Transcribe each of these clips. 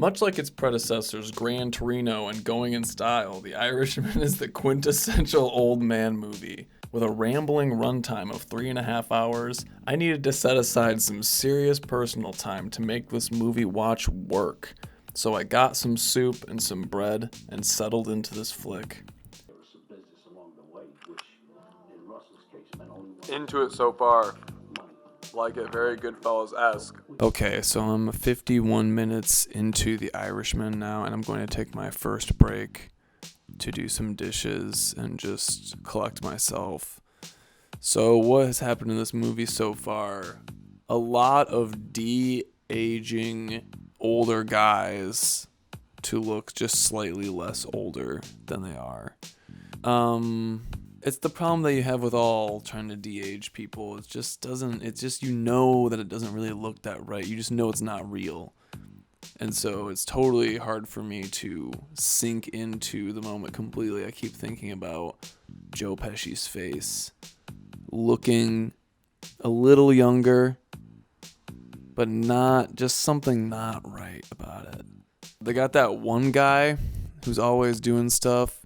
Much like its predecessors, Gran Torino and Going in Style, The Irishman is the quintessential old man movie. With a rambling runtime of 3.5 hours, I needed to set aside some serious personal time to make this movie watch work. So I got some soup and some bread and settled into this flick. Into it so far. Like it, very Goodfellas-esque. Okay, so I'm 51 minutes into The Irishman now, and I'm going to take my first break to do some dishes and just collect myself. So what has happened in this movie so far? A lot of de-aging older guys to look just slightly less older than they are. It's the problem that you have with all trying to de-age people. It just you know that it doesn't really look that right. You just know it's not real. And so it's totally hard for me to sink into the moment completely. I keep thinking about Joe Pesci's face, looking a little younger, but just something not right about it. They got that one guy who's always doing stuff,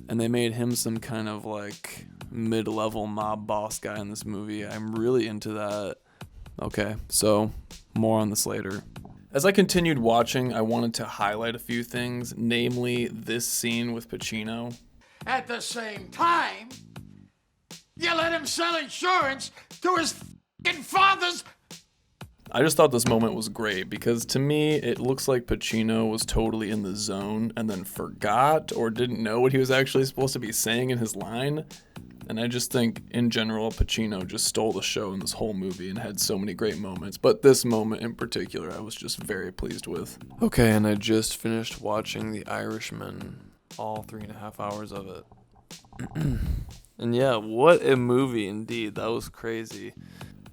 and they made him some kind of like mid-level mob boss guy in this movie. I'm really into that. Okay, so more on this later. As I continued watching, I wanted to highlight a few things, namely this scene with Pacino. At the same time, you let him sell insurance to his f***ing father's. I just thought this moment was great because to me, it looks like Pacino was totally in the zone and then forgot or didn't know what he was actually supposed to be saying in his line. And I just think, in general, Pacino just stole the show in this whole movie and had so many great moments. But this moment in particular, I was just very pleased with. Okay, and I just finished watching The Irishman, all 3.5 hours of it. And yeah, what a movie indeed. That was crazy.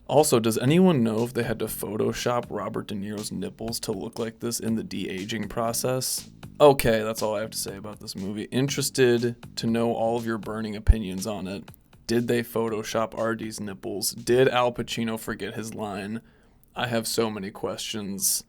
Also, does anyone know if they had to Photoshop Robert De Niro's nipples to look like this in the de-aging process? Okay, that's all I have to say about this movie. Interested to know all of your burning opinions on it. Did they Photoshop RD's nipples? Did Al Pacino forget his line? I have so many questions.